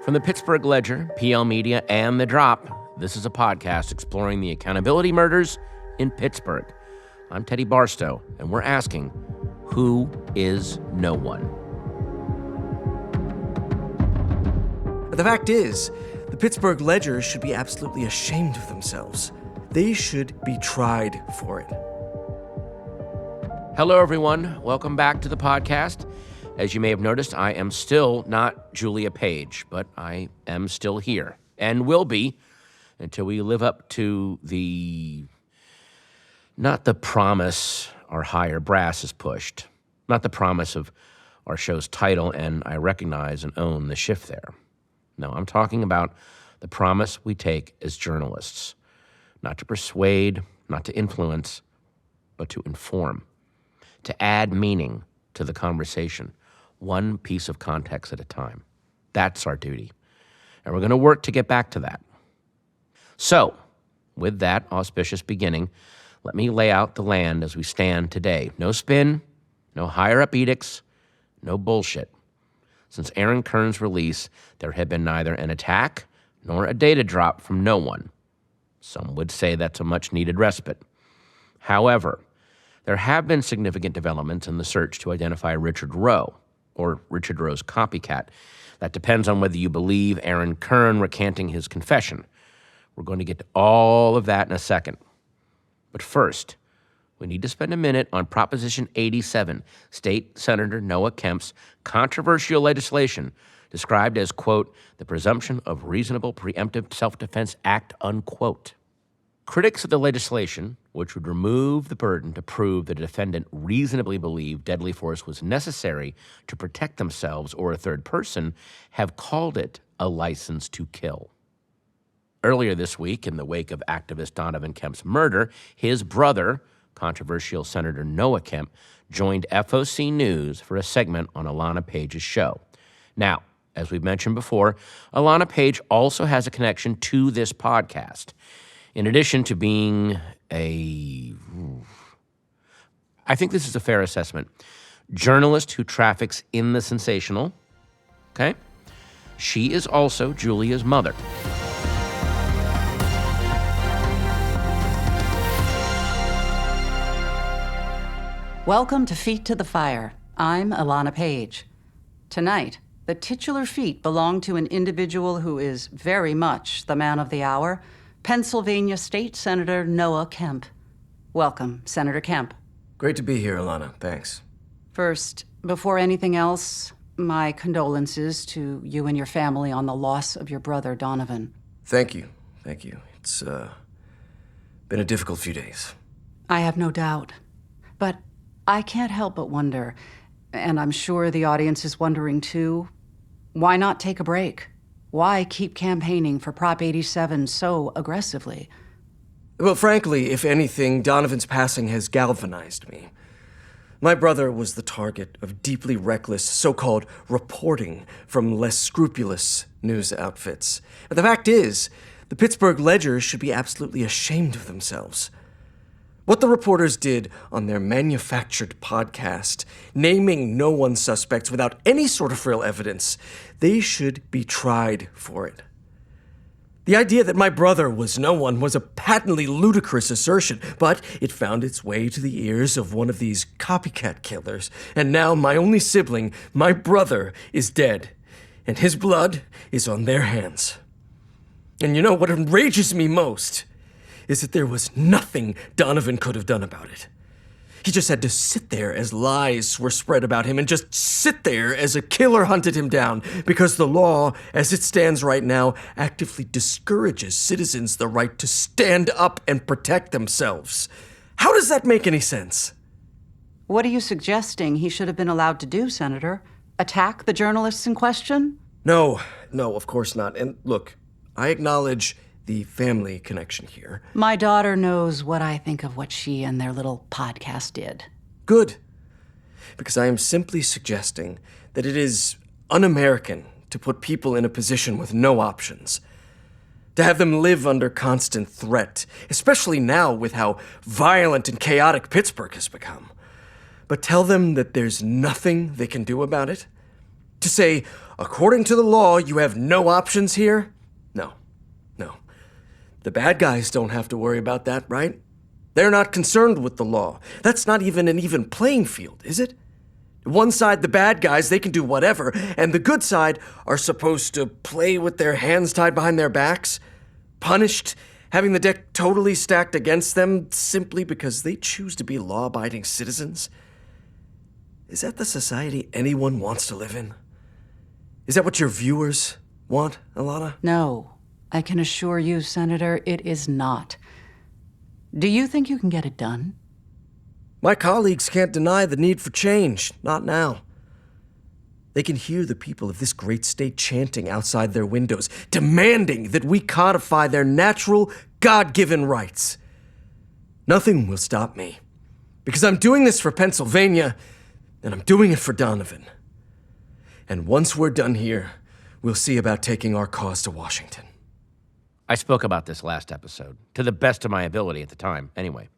From the Pittsburgh Ledger, PL Media, and The Drop, this is a podcast exploring the accountability murders in Pittsburgh. I'm Teddy Barstow, and we're asking, who is no one? The fact is, the Pittsburgh Ledger should be absolutely ashamed of themselves. They should be tried for it. Hello, everyone. Welcome back to the podcast. As you may have noticed, I am still not Julia Paige, but I am still here and will be until we live up to not the promise our higher brass has pushed, not the promise of our show's title, and I recognize and own the shift there. No, I'm talking about the promise we take as journalists, not to persuade, not to influence, but to inform, to add meaning to the conversation, one piece of context at a time. That's our duty. And we're going to work to get back to that. So, with that auspicious beginning, let me lay out the land as we stand today. No spin, no higher-up edicts, no bullshit. Since Aaron Kern's release, there had been neither an attack nor a data drop from no one. Some would say that's a much-needed respite. However, there have been significant developments in the search to identify Richard Roe, or Richard Roe's copycat. That depends on whether you believe Aaron Kern recanting his confession. We're going to get to all of that in a second. But first, we need to spend a minute on Proposition 87, State Senator Noah Kemp's controversial legislation described as, quote, the presumption of reasonable preemptive self-defense act, unquote. Critics of the legislation, which would remove the burden to prove the defendant reasonably believed deadly force was necessary to protect themselves or a third person, have called it a license to kill. Earlier this week, in the wake of activist Donovan Kemp's murder, his brother, controversial Senator Noah Kemp, joined FOC News for a segment on Alanna Paige's show. Now, as we've mentioned before, Alanna Paige also has a connection to this podcast. In addition to being I think this is a fair assessment, journalist who traffics in the sensational, okay? She is also Julia's mother. Welcome to Feet to the Fire. I'm Alanna Paige. Tonight, the titular feet belong to an individual who is very much the man of the hour, Pennsylvania State Senator Noah Kemp. Welcome, Senator Kemp. Great to be here, Alanna. Thanks. First, before anything else, my condolences to you and your family on the loss of your brother, Donovan. Thank you. It's been a difficult few days. I have no doubt. But I can't help but wonder, and I'm sure the audience is wondering too, why not take a break? Why keep campaigning for Prop 87 so aggressively? Well, frankly, if anything, Donovan's passing has galvanized me. My brother was the target of deeply reckless, so-called reporting from less scrupulous news outfits. But the fact is, the Pittsburgh Ledger should be absolutely ashamed of themselves. What the reporters did on their manufactured podcast, naming no one suspects without any sort of real evidence, they should be tried for it. The idea that my brother was no one was a patently ludicrous assertion, but it found its way to the ears of one of these copycat killers, and now my only sibling, my brother, is dead, and his blood is on their hands. And you know what enrages me most is that there was nothing Donovan could have done about it. He just had to sit there as lies were spread about him and just sit there as a killer hunted him down because the law, as it stands right now, actively discourages citizens the right to stand up and protect themselves. How does that make any sense? What are you suggesting he should have been allowed to do, Senator? Attack the journalists in question? No, of course not. And look, I acknowledge the family connection here. My daughter knows what I think of what she and their little podcast did. Good. Because I am simply suggesting that it is un-American to put people in a position with no options. To have them live under constant threat, especially now with how violent and chaotic Pittsburgh has become. But tell them that there's nothing they can do about it? To say, according to the law, you have no options here? No. The bad guys don't have to worry about that, right? They're not concerned with the law. That's not even an even playing field, is it? One side, the bad guys, they can do whatever, and the good side are supposed to play with their hands tied behind their backs, punished, having the deck totally stacked against them simply because they choose to be law-abiding citizens. Is that the society anyone wants to live in? Is that what your viewers want, Alanna? No, I can assure you, Senator, it is not. Do you think you can get it done? My colleagues can't deny the need for change, not now. They can hear the people of this great state chanting outside their windows, demanding that we codify their natural, God-given rights. Nothing will stop me, because I'm doing this for Pennsylvania, and I'm doing it for Donovan. And once we're done here, we'll see about taking our cause to Washington. I spoke about this last episode, to the best of my ability at the time, anyway.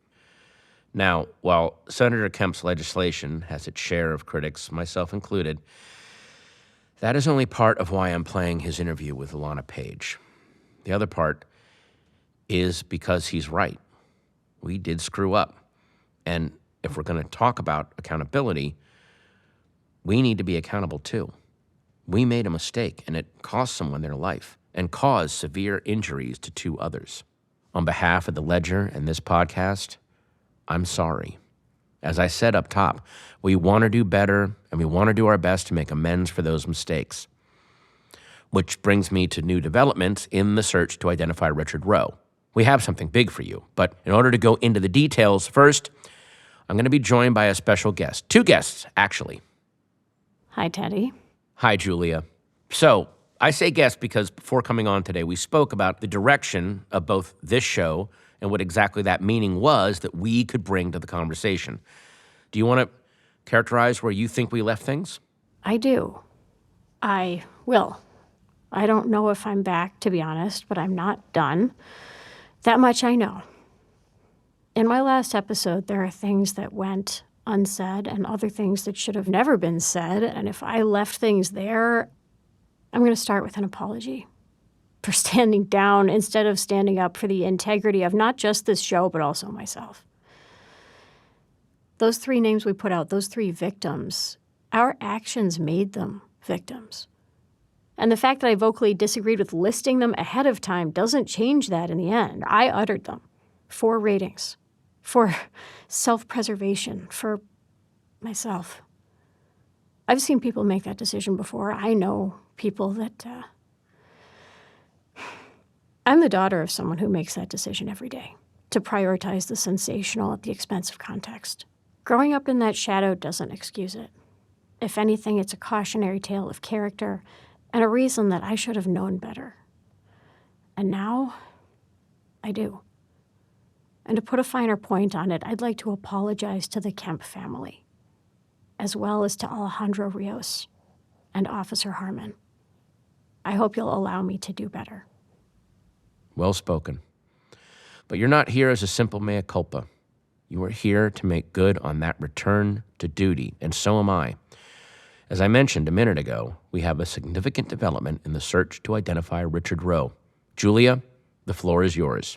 Now, while Senator Kemp's legislation has its share of critics, myself included, that is only part of why I'm playing his interview with Alanna Paige. The other part is because he's right. We did screw up. And if we're going to talk about accountability, we need to be accountable too. We made a mistake, and it cost someone their life and caused severe injuries to 2 others. On behalf of the Ledger and this podcast, I'm sorry. As I said up top, we want to do better, and we want to do our best to make amends for those mistakes. Which brings me to new developments in the search to identify Richard Roe. We have something big for you, but in order to go into the details, first, I'm going to be joined by a special guest. 2 guests, actually. Hi, Teddy. Hi, Julia. So, I say guest because before coming on today, we spoke about the direction of both this show and what exactly that meaning was that we could bring to the conversation. Do you want to characterize where you think we left things? I do. I will. I don't know if I'm back, to be honest, but I'm not done. That much I know. In my last episode, there are things that went unsaid and other things that should have never been said, and if I left things there, I'm going to start with an apology for standing down instead of standing up for the integrity of not just this show, but also myself. Those 3 names we put out, those 3 victims, our actions made them victims. And the fact that I vocally disagreed with listing them ahead of time doesn't change that in the end. I uttered them for ratings, for self-preservation, for myself. I've seen people make that decision before. I know people that... I'm the daughter of someone who makes that decision every day, to prioritize the sensational at the expense of context. Growing up in that shadow doesn't excuse it. If anything, it's a cautionary tale of character and a reason that I should have known better. And now, I do. And to put a finer point on it, I'd like to apologize to the Kemp family, as well as to Alejandro Rios and Officer Harmon. I hope you'll allow me to do better. Well spoken. But you're not here as a simple mea culpa. You are here to make good on that return to duty, and so am I. As I mentioned a minute ago, we have a significant development in the search to identify Richard Roe. Julia, the floor is yours.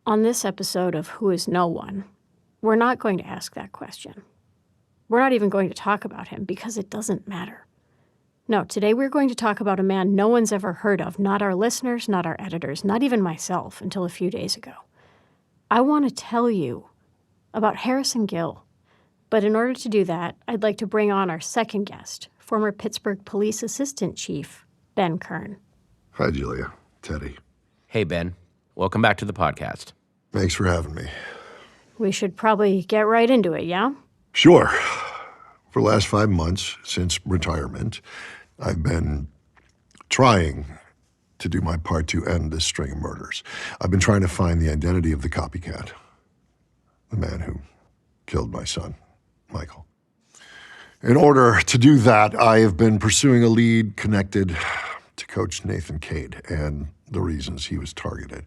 On this episode of Who is No One, we're not going to ask that question. We're not even going to talk about him because it doesn't matter. No, today we're going to talk about a man no one's ever heard of, not our listeners, not our editors, not even myself until a few days ago. I want to tell you about Harrison Gill, but in order to do that, I'd like to bring on our second guest, former Pittsburgh Police Assistant Chief, Ben Kern. Hi, Julia. Teddy. Hey, Ben. Welcome back to the podcast. Thanks for having me. We should probably get right into it, yeah? Sure. For the last 5 months since retirement, I've been trying to do my part to end this string of murders. I've been trying to find the identity of the copycat, the man who killed my son, Michael. In order to do that, I have been pursuing a lead connected to Coach Nathan Cade and the reasons he was targeted.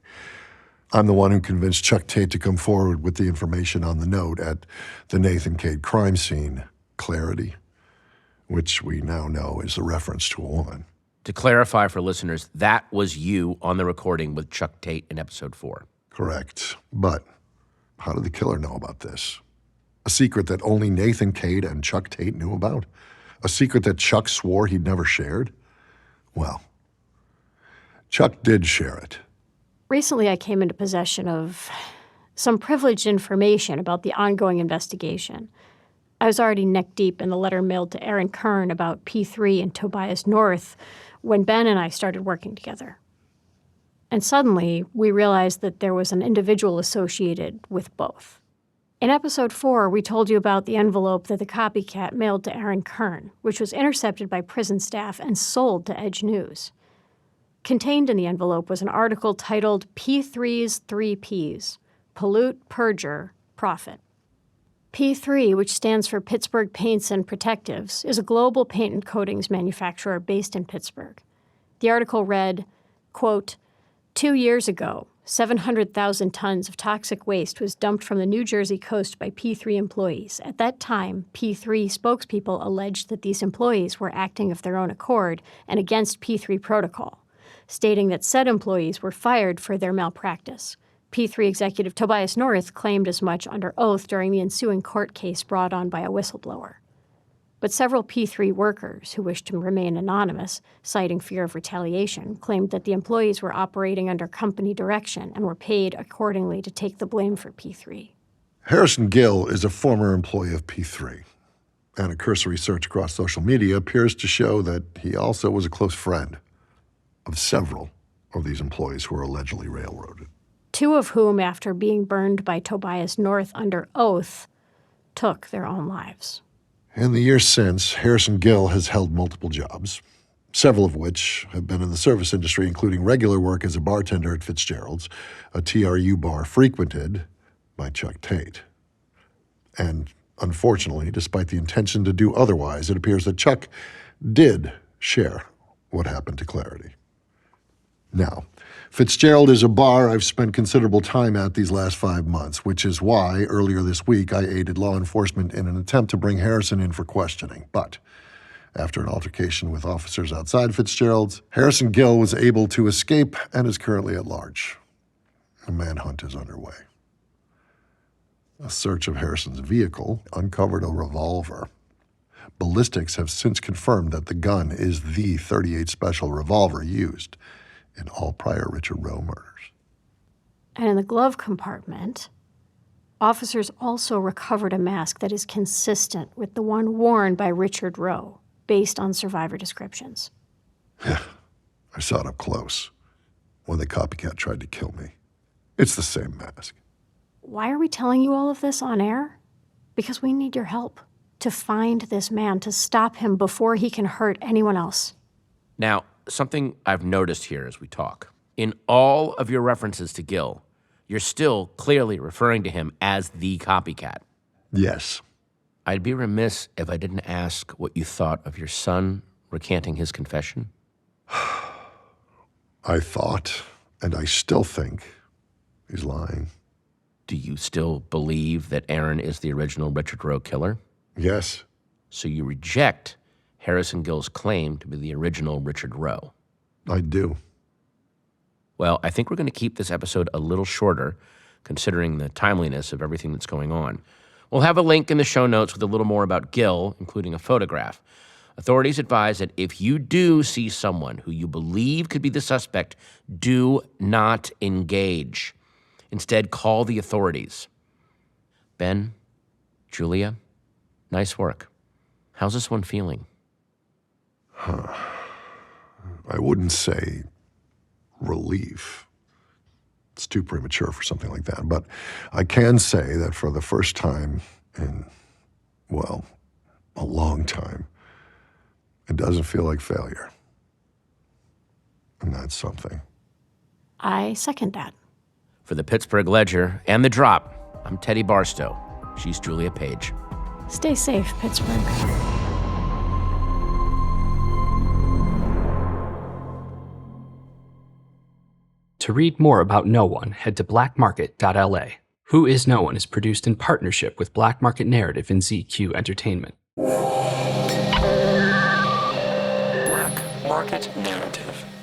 I'm the one who convinced Chuck Tate to come forward with the information on the note at the Nathan Cade crime scene. Clarity, which we now know is a reference to a woman. To clarify for listeners, that was you on the recording with Chuck Tate in episode 4. Correct. But how did the killer know about this? A secret that only Nathan Cade and Chuck Tate knew about? A secret that Chuck swore he'd never shared? Well, Chuck did share it. Recently, I came into possession of some privileged information about the ongoing investigation. I was already neck-deep in the letter mailed to Aaron Kern about P3 and Tobias North when Ben and I started working together. And suddenly, we realized that there was an individual associated with both. In episode 4, we told you about the envelope that the Copycat mailed to Aaron Kern, which was intercepted by prison staff and sold to Edge News. Contained in the envelope was an article titled P3's 3 Ps, Pollute, Perjure, Profit. P3, which stands for Pittsburgh Paints and Protectives, is a global paint and coatings manufacturer based in Pittsburgh. The article read, quote, 2 years ago, 700,000 tons of toxic waste was dumped from the New Jersey coast by P3 employees. At that time, P3 spokespeople alleged that these employees were acting of their own accord and against P3 protocol, stating that said employees were fired for their malpractice. P3 executive Tobias North claimed as much under oath during the ensuing court case brought on by a whistleblower. But several P3 workers who wished to remain anonymous, citing fear of retaliation, claimed that the employees were operating under company direction and were paid accordingly to take the blame for P3. Harrison Gill is a former employee of P3, and a cursory search across social media appears to show that he also was a close friend of several of these employees who were allegedly railroaded. 2 of whom, after being burned by Tobias North under oath, took their own lives. In the years since, Harrison Gill has held multiple jobs, several of which have been in the service industry, including regular work as a bartender at Fitzgerald's, a TRU bar frequented by Chuck Tate. And unfortunately, despite the intention to do otherwise, it appears that Chuck did share what happened to Clarity. Now, Fitzgerald is a bar I've spent considerable time at these last 5 months, which is why, earlier this week, I aided law enforcement in an attempt to bring Harrison in for questioning. But after an altercation with officers outside Fitzgerald's, Harrison Gill was able to escape and is currently at large. A manhunt is underway. A search of Harrison's vehicle uncovered a revolver. Ballistics have since confirmed that the gun is the .38 Special revolver used in all prior Richard Roe murders. And in the glove compartment, officers also recovered a mask that is consistent with the one worn by Richard Roe, based on survivor descriptions. I saw it up close when the Copycat tried to kill me. It's the same mask. Why are we telling you all of this on air? Because we need your help to find this man, to stop him before he can hurt anyone else. Now, something I've noticed here as we talk. In all of your references to Gill, you're still clearly referring to him as the Copycat. Yes. I'd be remiss if I didn't ask what you thought of your son recanting his confession. I thought, and I still think, he's lying. Do you still believe that Aaron is the original Richard Roe killer? Yes. So you reject Harrison Gill's claim to be the original Richard Roe? I do. Well, I think we're going to keep this episode a little shorter, considering the timeliness of everything that's going on. We'll have a link in the show notes with a little more about Gill, including a photograph. Authorities advise that if you do see someone who you believe could be the suspect, do not engage. Instead, call the authorities. Ben, Julia, nice work. How's this one feeling? I wouldn't say relief. It's too premature for something like that. But I can say that for the first time in, well, a long time, it doesn't feel like failure. And that's something. I second that. For the Pittsburgh Ledger and The Drop, I'm Teddy Barstow. She's Julia Paige. Stay safe, Pittsburgh. To read more about No One, head to blackmarket.la. Who is No One is produced in partnership with Black Market Narrative and ZQ Entertainment. market narrative.